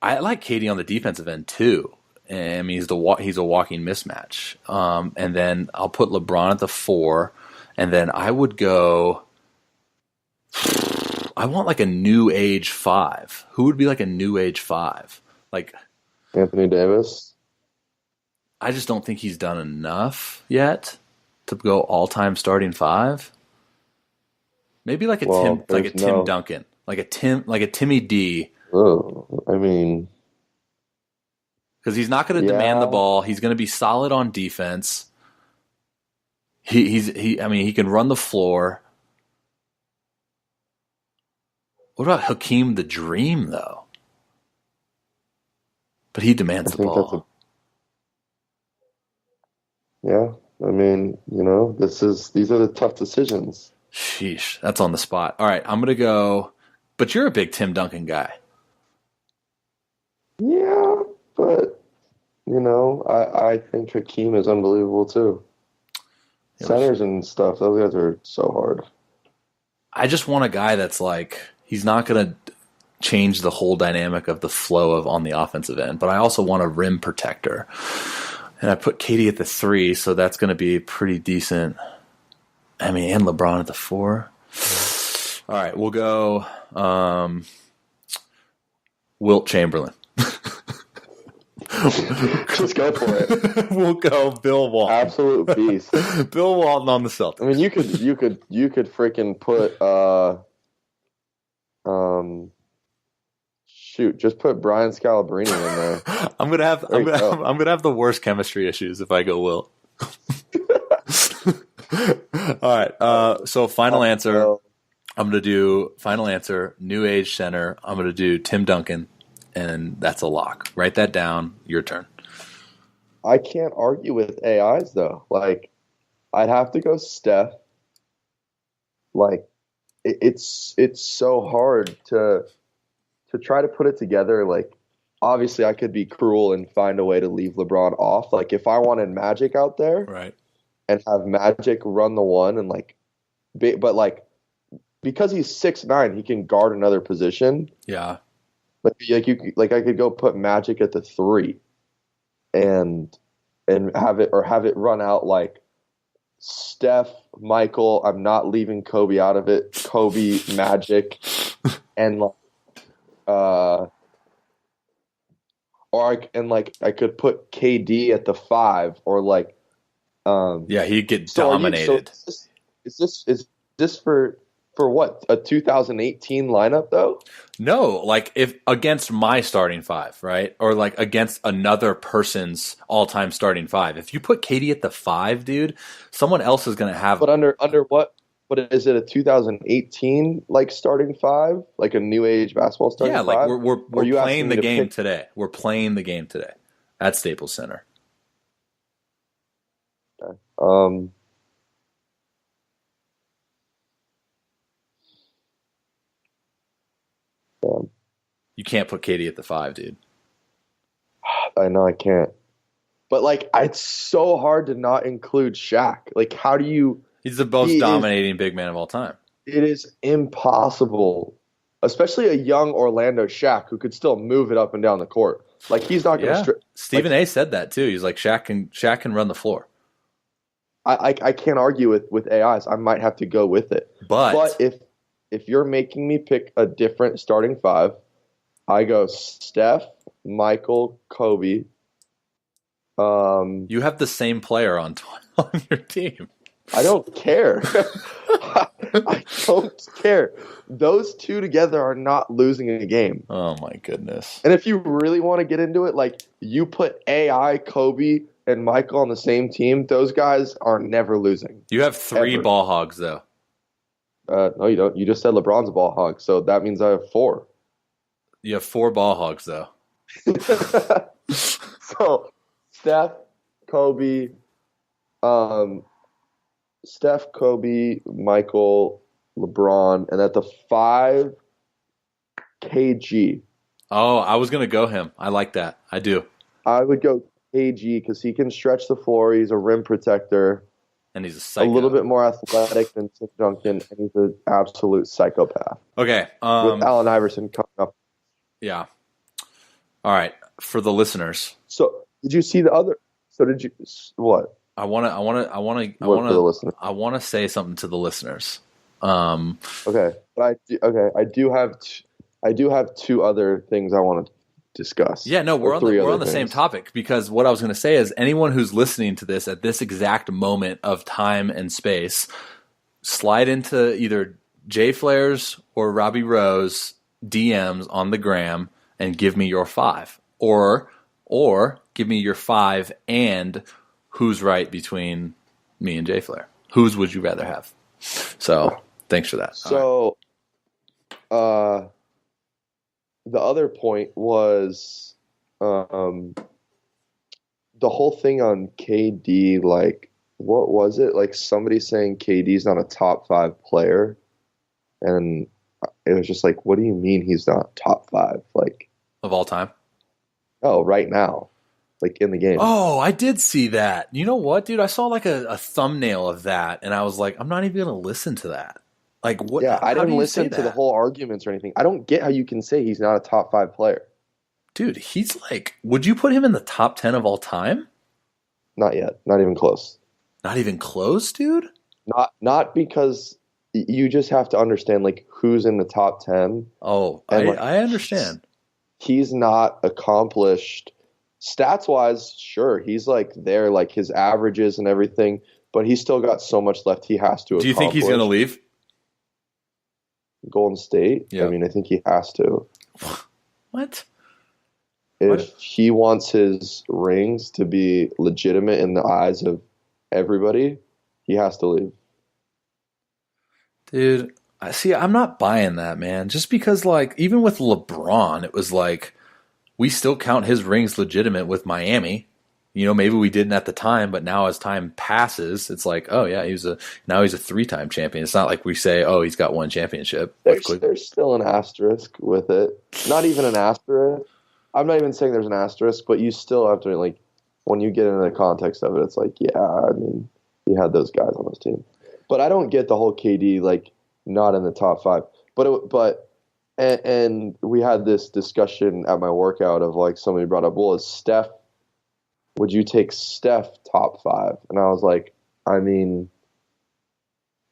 I like KD on the defensive end too. I mean, he's a walking mismatch. And then I'll put LeBron at the 4, and then I would go. I want like a new age 5. Who would be like a new age 5? Like Anthony Davis. I just don't think he's done enough yet to go all-time starting 5. Maybe like a Tim Duncan, like a Timmy D. Oh, I mean, because he's not going to demand the ball. He's going to be solid on defense. He can run the floor. What about Hakeem the Dream though? But he demands the ball. Yeah, I mean, these are the tough decisions. Sheesh, that's on the spot. All right, I'm gonna go. But you're a big Tim Duncan guy. Yeah, but I think Hakeem is unbelievable too. Centers and stuff; those guys are so hard. I just want a guy that's like he's not gonna change the whole dynamic of the flow of on the offensive end, but I also want a rim protector. And I put KD at the 3, so that's going to be pretty decent. I mean, and LeBron at the 4. All right, we'll go Wilt Chamberlain. Just go for it. We'll go Bill Walton. Absolute beast. Bill Walton on the Celtics. I mean, you could freaking put just put Brian Scalabrine in there. I'm gonna have the worst chemistry issues if I go Wilt. All right. So final answer. I'm gonna do final answer. New age center. I'm gonna do Tim Duncan, and that's a lock. Write that down. Your turn. I can't argue with AIs though. Like, I'd have to go Steph. Like, it's so hard to try to put it together. Like, obviously I could be cruel and find a way to leave LeBron off. Like, if I wanted Magic out there, right, and have Magic run the 1 and but like, because he's 6'9", he can guard another position. Yeah. Like I could go put Magic at the 3 and have it run out like Steph, Michael. I'm not leaving Kobe out of it. Kobe, Magic, and I could put KD at the 5 or he'd get dominated. Is this for what, a 2018 lineup though? No, like if against my starting 5, right? Or like against another person's all-time starting 5. If you put KD at the 5, dude, someone else is going to have. But under what? What is it? A 2018 starting 5, like a new age basketball starting 5? Yeah, like we're playing the game today. We're playing the game today at Staples Center. Okay. Damn. You can't put KD at the 5, dude. I know I can't. But it's so hard to not include Shaq. Like, how do you He's the most dominating big man of all time. It is impossible, especially a young Orlando Shaq who could still move it up and down the court. Like he's not going to. Stephen A. said that too. He's like Shaq can run the floor. I can't argue with AIs. I might have to go with it. But if you're making me pick a different starting five, I go Steph, Michael, Kobe. You have the same player on your team. I don't care. I don't care. Those two together are not losing a game. Oh my goodness. And if you really want to get into it, like you put AI, Kobe, and Michael on the same team, those guys are never losing. You have 3 ball hogs though. No, you don't. You just said LeBron's a ball hog, so that means I have 4. You have 4 ball hogs though. So Steph, Kobe, Michael, LeBron, and at the 5, KG. Oh, I was going to go him. I like that. I do. I would go KG because he can stretch the floor. He's a rim protector. And he's a psycho. A little bit more athletic than Tim Duncan, and he's an absolute psychopath. Okay. With Allen Iverson coming up. Yeah. All right. For the listeners. So, did you see the other? So, did you what? I want to say something to the listeners. Okay, but I do have 2 other things I want to discuss. Yeah, no, we're on the same topic, because what I was going to say is anyone who's listening to this at this exact moment of time and space, slide into either Jay Flair's or Robbie Row's DMs on the gram and give me your 5, or give me your 5 and who's right between me and Jay Flair. Whose would you rather have? So thanks for that. So, the other point was the whole thing on KD. Like, what was it? Like somebody saying KD's not a top 5 player, and it was just like, what do you mean he's not top 5? Like of all time? Oh, right now. Like in the game. Oh, I did see that. You know what, dude? I saw like a thumbnail of that, and I was like, I'm not even going to listen to that. Like what? Yeah, I didn't listen to the whole arguments or anything. I don't get how you can say he's not a top 5 player. Dude, he's like, would you put him in the top 10 of all time? Not yet. Not even close. Not even close, dude? Not because you just have to understand like who's in the top 10. Oh, I understand. He's not accomplished stats-wise. Sure, he's like there, like his averages and everything, but he's still got so much left he has to accomplish. Do you think he's going to leave Golden State? Yeah. I mean, I think he has to. What? If he wants his rings to be legitimate in the eyes of everybody, he has to leave. Dude, I'm not buying that, man. Just because, like, even with LeBron, it was like, we still count his rings legitimate with Miami. You know, maybe we didn't at the time, but now as time passes, it's like, oh yeah, he's a 3-time champion. It's not like we say, oh, he's got 1 championship. There's still an asterisk with it. Not even an asterisk. I'm not even saying there's an asterisk, but you still have to, like, when you get into the context of it, it's like, yeah, I mean, he had those guys on his team. But I don't get the whole KD, like, not in the top 5. And we had this discussion at my workout of, like, somebody brought up, well, would you take Steph top 5? And I was like, I mean,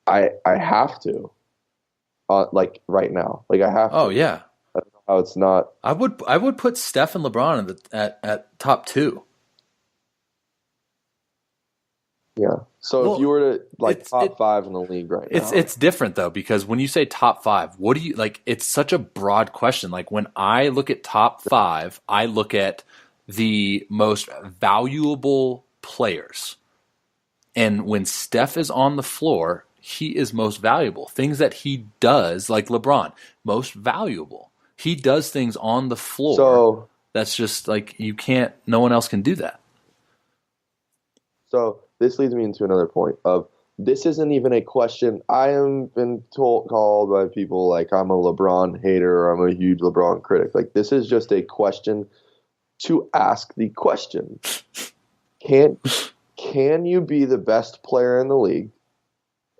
I have to, like right now, like I have to. Oh yeah. I don't know how it's not. I would put Steph and LeBron at top 2. Yeah. So if you were to top 5 in the league right now, it's different though, because when you say top 5, what do you like? It's such a broad question. Like when I look at top 5, I look at the most valuable players. And when Steph is on the floor, he is most valuable. Things that he does, like LeBron, most valuable. He does things on the floor. So that's just like, no one else can do that. So this leads me into another point of, this isn't even a question. I am been called by people like I'm a LeBron hater or I'm a huge LeBron critic. Like, this is just a question to ask the question. Can you be the best player in the league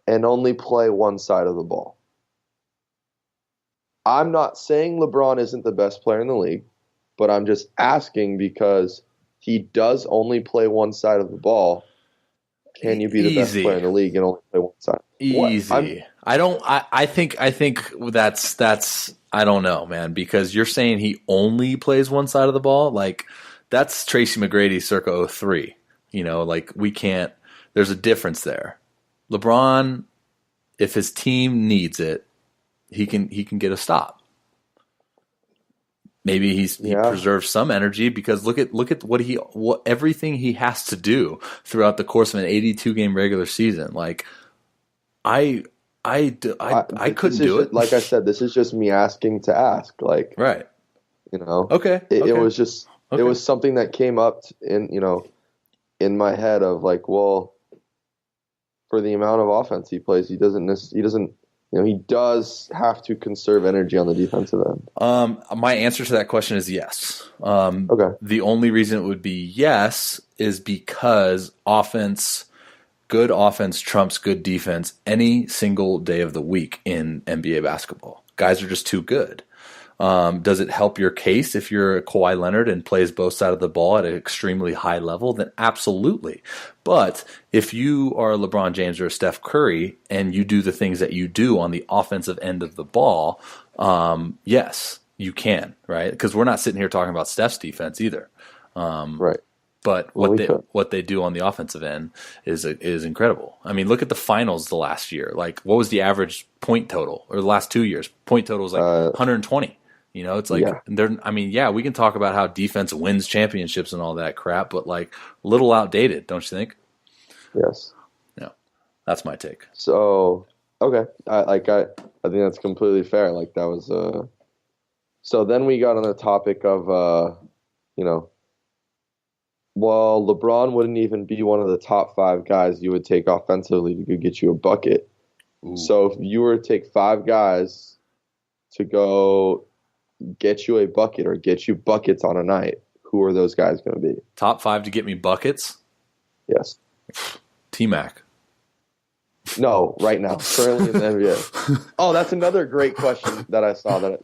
and only play one side of the ball. I'm not saying LeBron isn't the best player in the league, but I'm just asking because he does only play one side of the ball. Can you be the best player in the league and only play one side? Easy. I think that's I don't know, man, because you're saying he only plays one side of the ball. Like, that's Tracy McGrady circa 03. You know, like, we can't. There's a difference there. LeBron, if his team needs it, he can get a stop. Maybe he preserves some energy because look at what everything he has to do throughout the course of an 82 game regular season. Like, I couldn't do it. Like I said, this is just me asking to ask. Like, right. You know. Okay. It was just it was something that came up in my head of like, well, for the amount of offense he plays, he does have to conserve energy on the defensive end. My answer to that question is yes. Okay. The only reason it would be yes is because good offense trumps good defense any single day of the week in NBA basketball. Guys are just too good. Does it help your case if you're Kawhi Leonard and plays both sides of the ball at an extremely high level? Then absolutely. But if you are a LeBron James or a Steph Curry and you do the things that you do on the offensive end of the ball, yes, you can, right? Because we're not sitting here talking about Steph's defense either. Right. But what they do on the offensive end is incredible. I mean, look at the finals the last year. Like, what was the average point total? Or the last 2 years? Point total was like 120. You know, it's like, we can talk about how defense wins championships and all that crap, but like, a little outdated, don't you think? Yes. No, that's my take. So, okay. I think that's completely fair. Like, that was, so then we got on the topic of, well, LeBron wouldn't even be one of the top 5 guys you would take offensively to get you a bucket. Ooh. So if you were to take 5 guys to go get you a bucket or get you buckets on a night, who are those guys going to be? Top 5 to get me buckets? Yes. T-Mac. No, right now, currently in the NBA. Oh, that's another great question that I saw that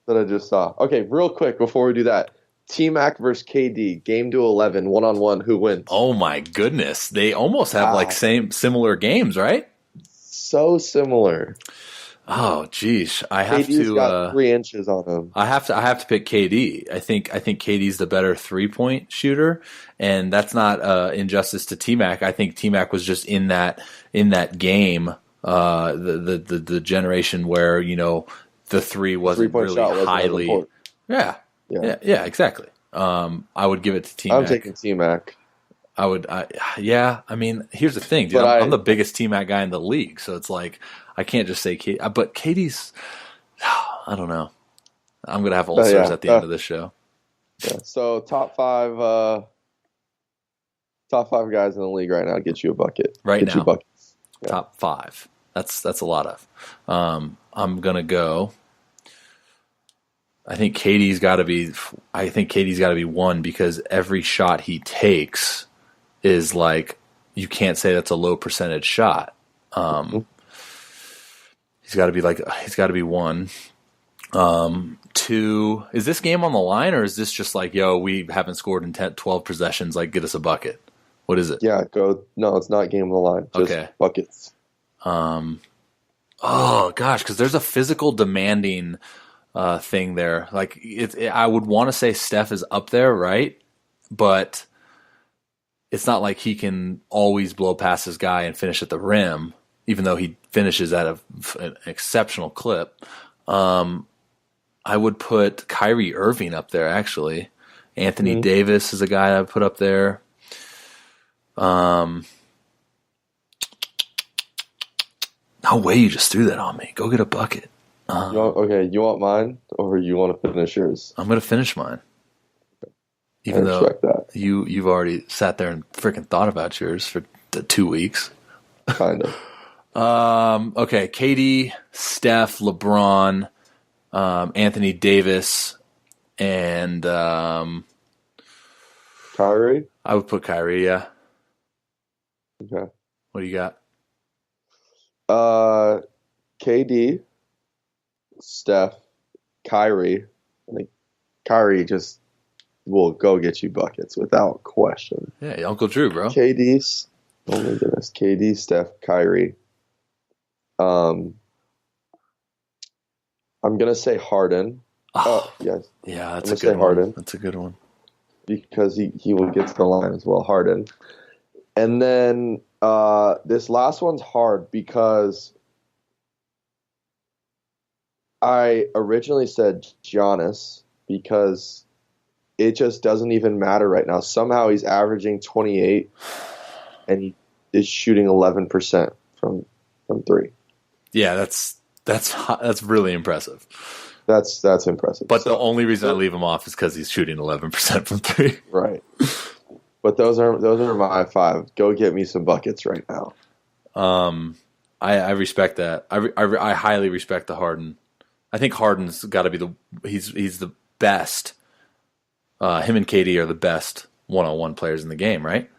I just saw. Okay, real quick before we do that. T-Mac versus KD, game to 11, 1-on-1, who wins? Oh my goodness. They almost have similar games, right? So similar. Oh, geez. KD's got 3 inches on him. I have to pick KD. I think KD's the better 3-point shooter, and that's not injustice to T-Mac. I think T-Mac was just in that game, the generation where, the 3 wasn't really highly. Yeah, exactly. I would give it to T-Mac. I'm taking T-Mac. I mean, here's the thing, dude. I'm the biggest T-Mac guy in the league, so it's like, I can't just say KD. But KD's, I don't know. I'm going to have ulcers at the end of this show. Yeah. So top five guys in the league right now get you a bucket. Get you buckets. Yeah. Top 5. That's a lot of. I'm going to go. I think KD's got to be 1 because every shot he takes is like, you can't say that's a low percentage shot. He's got to be 1. 2, is this game on the line or is this just like, yo, we haven't scored in 12 possessions, like, get us a bucket? What is it? Yeah, no, it's not game on the line. Just buckets. Oh gosh, because there's a physical demanding thing there. Like, I would want to say Steph is up there, right? But it's not like he can always blow past his guy and finish at the rim, even though he finishes at an exceptional clip. I would put Kyrie Irving up there, actually. Anthony Davis is a guy I would put up there. No way you just threw that on me. Go get a bucket. You want mine or you want to finish yours? I'm going to finish mine. Even though you've already sat there and freaking thought about yours for 2 weeks. Kind of. Okay, KD, Steph, LeBron, Anthony Davis, and Kyrie? I would put Kyrie, yeah. Okay. What do you got? KD, Steph, Kyrie. I think Kyrie just will go get you buckets without question. Yeah, Uncle Drew, bro. KD, oh my goodness, KD, Steph, Kyrie. I'm gonna say Harden. Oh, yes. Yeah, that's a good one. Harden. That's a good one. Because he will get to the line as well, Harden. And then this last one's hard because I originally said Giannis because it just doesn't even matter right now. Somehow he's averaging 28 and he is shooting 11% from three. Yeah, that's really impressive. That's impressive. But the only reason I leave him off is because he's shooting 11% from three. Right. But those are my five. Go get me some buckets right now. I respect that. I highly respect the Harden. I think Harden's got to be he's the best. Him and KD are the best one-on-one players in the game, right?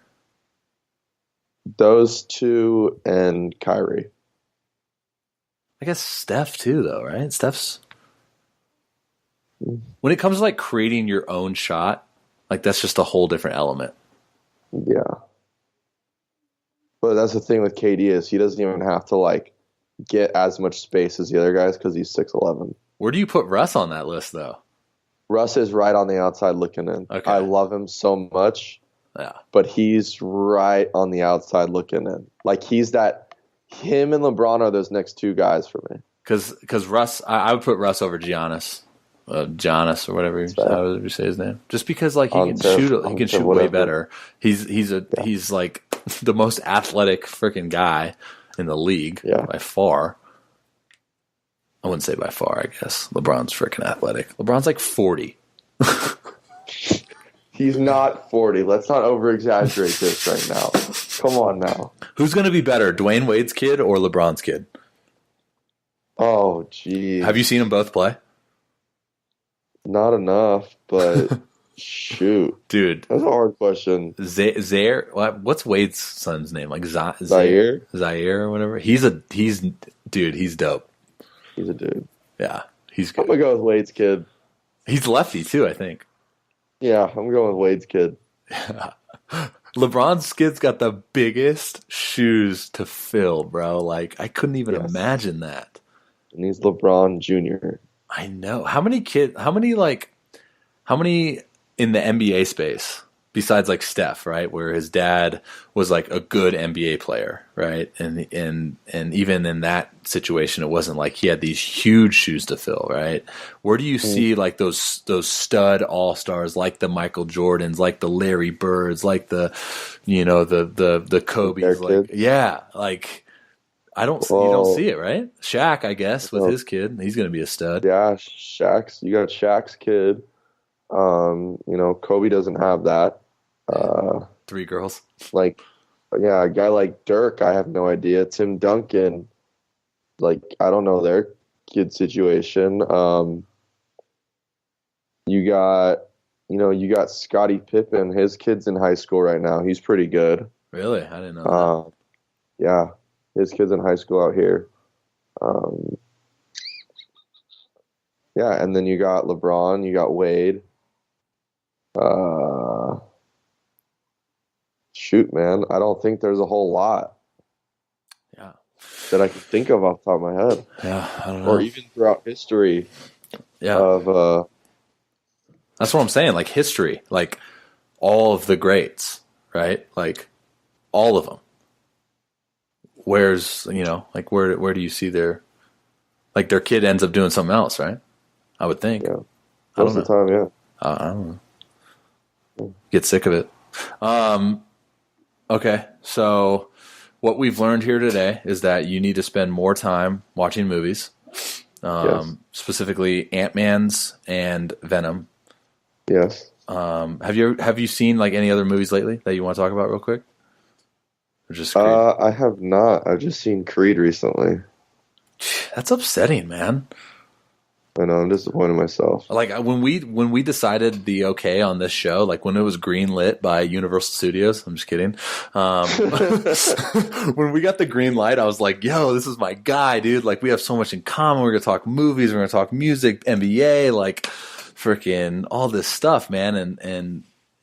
Those two and Kyrie. I guess Steph too, though, right? Steph's when it comes to like creating your own shot, like that's just a whole different element. Yeah. But that's the thing with KD is he doesn't even have to like get as much space as the other guys because he's 6'11". Where do you put Russ on that list, though? Russ is right on the outside looking in. Okay. I love him so much. Yeah. But he's right on the outside looking in. Like him and LeBron are those next two guys for me. Because Russ, I would put Russ over Giannis. Giannis or whatever however you say his name, just because like he can shoot way better. He's like the most athletic freaking guy in the league by far. I wouldn't say by far. I guess LeBron's freaking athletic. LeBron's like 40. He's not 40. Let's not over exaggerate this right now. Come on now. Who's going to be better, Dwayne Wade's kid or LeBron's kid? Oh, geez. Have you seen them both play? Not enough, but shoot. Dude. That's a hard question. Zaire, what's Wade's son's name? Like Zaire? Zaire or whatever? He's dope. He's a dude. Yeah, he's good. I'm going to go with Wade's kid. He's lefty too, I think. Yeah, I'm going with Wade's kid. LeBron's kid's got the biggest shoes to fill, bro. Like, I couldn't even imagine that. And he's LeBron Jr. I know. How many in the NBA space besides like Steph, right? Where his dad was like a good NBA player, right? And even in that situation, it wasn't like he had these huge shoes to fill, right? Where do you see like those stud all-stars, like the Michael Jordans, like the Larry Birds, like the Kobe's, like you don't see it, right? Shaq, I guess, with his kid, he's going to be a stud. Yeah, you got Shaq's kid. Kobe doesn't have that. 3 girls. Like, yeah, a guy like Dirk, I have no idea. Tim Duncan, like, I don't know their kid situation. You got Scottie Pippen. His kid's in high school right now. He's pretty good. Really? I didn't know that. Yeah, his kid's in high school out here. Yeah, and then you got LeBron, you got Wade. Shoot, man, I don't think there's a whole lot. Yeah. That I can think of off the top of my head. Yeah, I don't know. Or even throughout history. Yeah. Of that's what I'm saying. Like history, like all of the greats, right? Like all of them. Where's like where do you see their kid ends up doing something else, right? I would think. Yeah. Most of the time, yeah. I don't know. Get sick of it. Okay, so what we've learned here today is that you need to spend more time watching movies, specifically Ant-Man's and Venom. Yes. Have you seen like any other movies lately that you want to talk about real quick? Or just Creed? I have not. I've just seen Creed recently. That's upsetting, man. I know, I'm disappointed in myself. Like when we decided the okay on this show, like when it was green lit by Universal Studios, I'm just kidding. When we got the green light, I was like, "Yo, this is my guy, dude! Like we have so much in common. We're gonna talk movies, we're gonna talk music, NBA, like freaking all this stuff, man."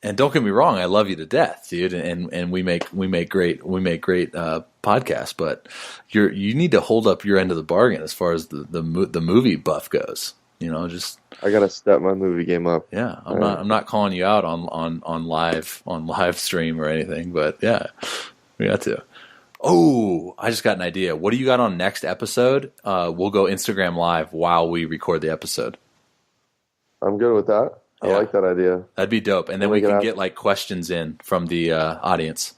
And don't get me wrong, I love you to death, dude. And we make great podcasts, but you need to hold up your end of the bargain as far as the movie buff goes. You know, just I gotta step my movie game up. yeah. I'm not calling you out on live stream or anything, but yeah, we got to. Oh, I just got an idea. What do you got on next episode? We'll go Instagram Live while we record the episode. I'm good with that. I like that idea. That'd be dope. And then we can get like questions in from the audience.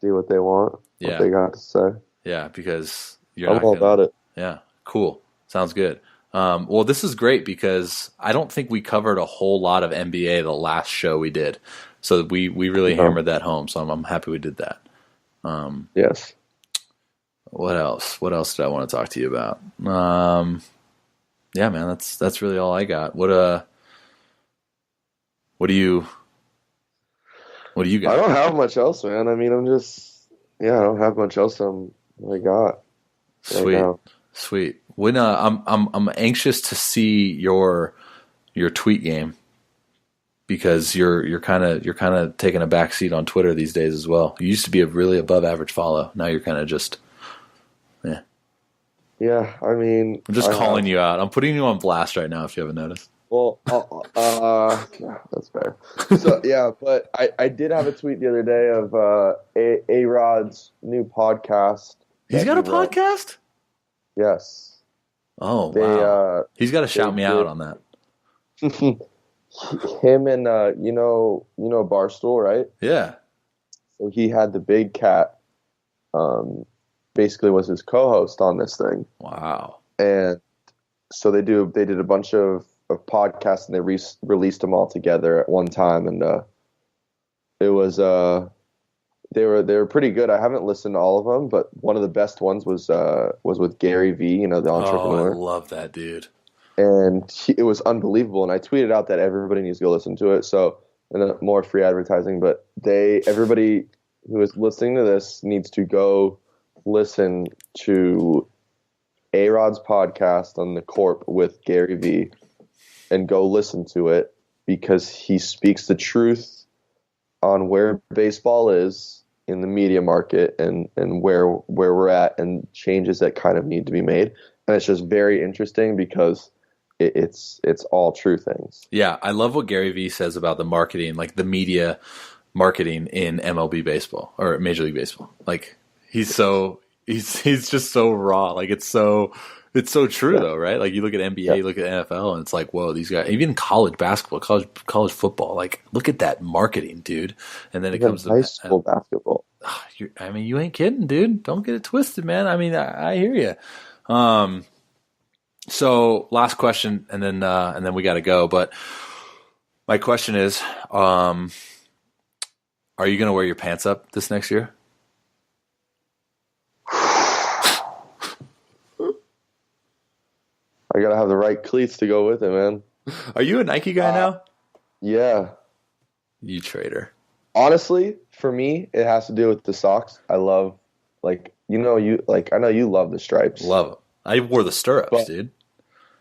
See what they want, what they got to say. Yeah, because I'm all about it. Yeah, cool. Sounds good. Well, this is great because I don't think we covered a whole lot of NBA the last show we did. So we really hammered that home. So I'm happy we did that. Yes. What else? What else did I want to talk to you about? Yeah, man, that's really all I got. What do you got? I don't have much else, man. I mean, I don't have much else I got. Sweet. When I'm anxious to see your tweet game because you're kind of taking a back seat on Twitter these days as well. You used to be a really above average follow. Now you're kind of just Yeah, I mean, I'm just calling you out. I'm putting you on blast right now if you haven't noticed. Well, that's fair. So yeah, but I did have a tweet the other day of A-Rod's new podcast. He's got a podcast? Yes. Oh, wow. He's got to shout me out on that. Him and you know Barstool, right? Yeah. So he had the big cat. Basically, was his co-host on this thing. Wow. And so they did a bunch of podcasts and they released them all together at one time, and it was they were pretty good. I haven't listened to all of them, but one of the best ones was with Gary V, you know, the entrepreneur. Oh, I love that dude. And it was unbelievable. And I tweeted out that everybody needs to go listen to it. So, and more free advertising, but everybody who is listening to this needs to go listen to A-Rod's podcast on the Corp with Gary V, and go listen to it because he speaks the truth on where baseball is in the media market and where we're at and changes that kind of need to be made. And it's just very interesting because it's all true things. Yeah, I love what Gary V says about the marketing, like the media marketing in MLB baseball or Major League Baseball. Like he's just so raw. Like it's so true though, right? Like you look at NBA, you look at NFL, and it's like, whoa, these guys, even college basketball, college football, like look at that marketing, dude. And then it comes to high school basketball. I mean, you ain't kidding, dude. Don't get it twisted, man. I mean, I hear you. So last question, and then we got to go. But my question is, are you going to wear your pants up this next year? I gotta have the right cleats to go with it, man. Are you a Nike guy now? Yeah. You traitor. Honestly, for me, it has to do with the socks. I love, I know you love the stripes. Love them. I wore the stirrups, dude.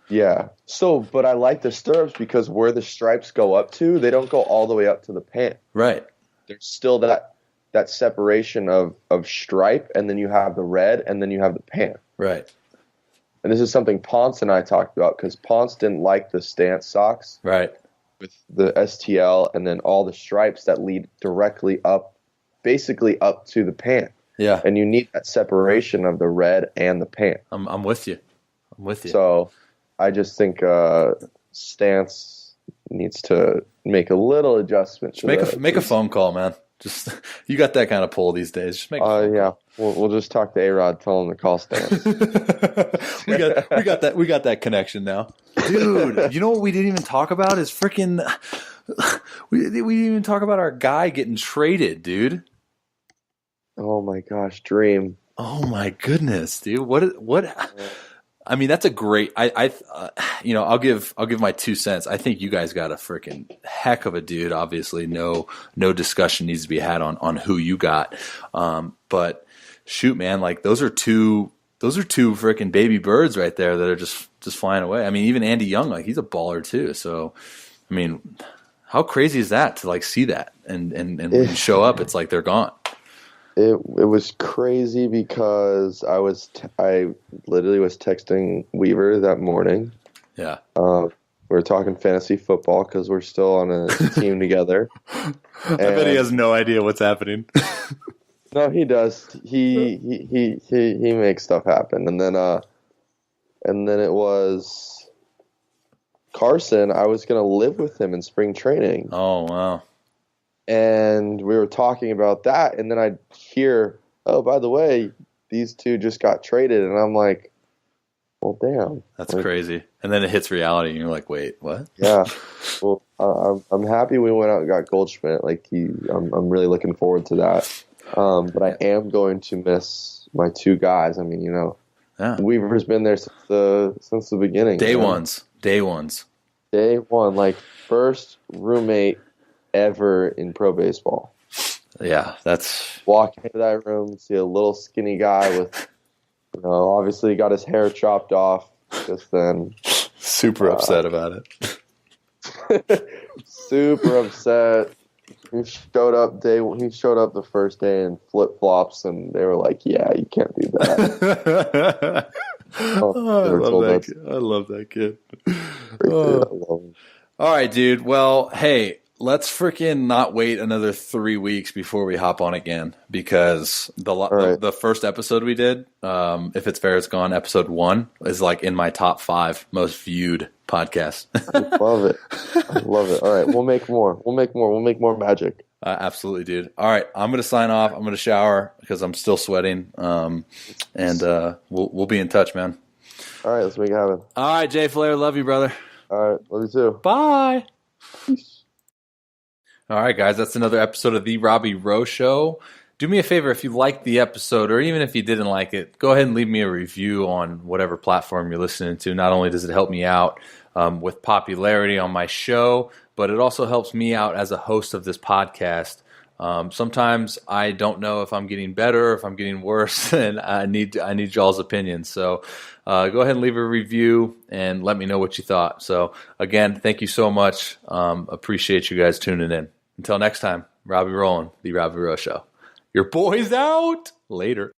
Yeah. But I like the stirrups because where the stripes go up to, they don't go all the way up to the pant. Right. There's still that separation of stripe, and then you have the red, and then you have the pant. Right. And this is something Ponce and I talked about because Ponce didn't like the stance socks. Right. With the STL and then all the stripes that lead directly up, basically up to the pant. Yeah. And you need that separation of the red and the pant. I'm with you. So I just think Stance needs to make a little adjustment. Make a phone call, man. Just you got that kind of pull these days. Just make. Yeah, we'll just talk to A-Rod, tell him to call Stance. we got that connection now, dude. You know what we didn't even talk about is freaking. We didn't even talk about our guy getting traded, dude. Oh my gosh, dream. Oh my goodness, dude. What? I mean, that's a great. I'll give my 2 cents. I think you guys got a freaking heck of a dude. Obviously, no discussion needs to be had on who you got. But shoot, man, like those are two freaking baby birds right there that are just flying away. I mean, even Andy Young, like he's a baller too. So, I mean, how crazy is that to like see that and when you show up, it's like they're gone. It was crazy because I literally was texting Weaver that morning. Yeah. We were talking fantasy football because we're still on a team together. I bet he has no idea what's happening. No, he does. He makes stuff happen. And then it was Carson. I was gonna live with him in spring training. Oh wow. And we were talking about that, and then I hear, oh, by the way, these two just got traded, and I'm like, well, damn. That's crazy. And then it hits reality, and you're like, wait, what? Yeah. Well, I'm happy we went out and got Goldschmidt. Like I'm really looking forward to that. But I am going to miss my two guys. I mean, yeah. Weaver's been there since the beginning. Day one, like first roommate ever in pro baseball. Yeah, that's walk into that room, see a little skinny guy with, obviously got his hair chopped off just then. Super upset about it. Super upset. He showed up the first day in flip flops, and they were like, "Yeah, you can't do that." I love that kid. All right, dude. Well, hey. Let's freaking not wait another 3 weeks before we hop on again, because the first episode we did, If It's Fair, It's Gone, episode 1, is like in my top 5 most viewed podcasts. I love it. All right, we'll make more. We'll make more magic. Absolutely, dude. All right, I'm going to sign off. I'm going to shower because I'm still sweating, and we'll be in touch, man. All right, let's make it happen. All right, Jay Flair, love you, brother. All right, love you too. Bye. Peace. All right, guys, that's another episode of The RobbyRow Show. Do me a favor, if you liked the episode, or even if you didn't like it, go ahead and leave me a review on whatever platform you're listening to. Not only does it help me out with popularity on my show, but it also helps me out as a host of this podcast. Sometimes I don't know if I'm getting better or if I'm getting worse, and I need y'all's opinions. So go ahead and leave a review and let me know what you thought. So again, thank you so much. Appreciate you guys tuning in. Until next time, Robbie Rowan, The RobbyRow Show. Your boy's out. Later.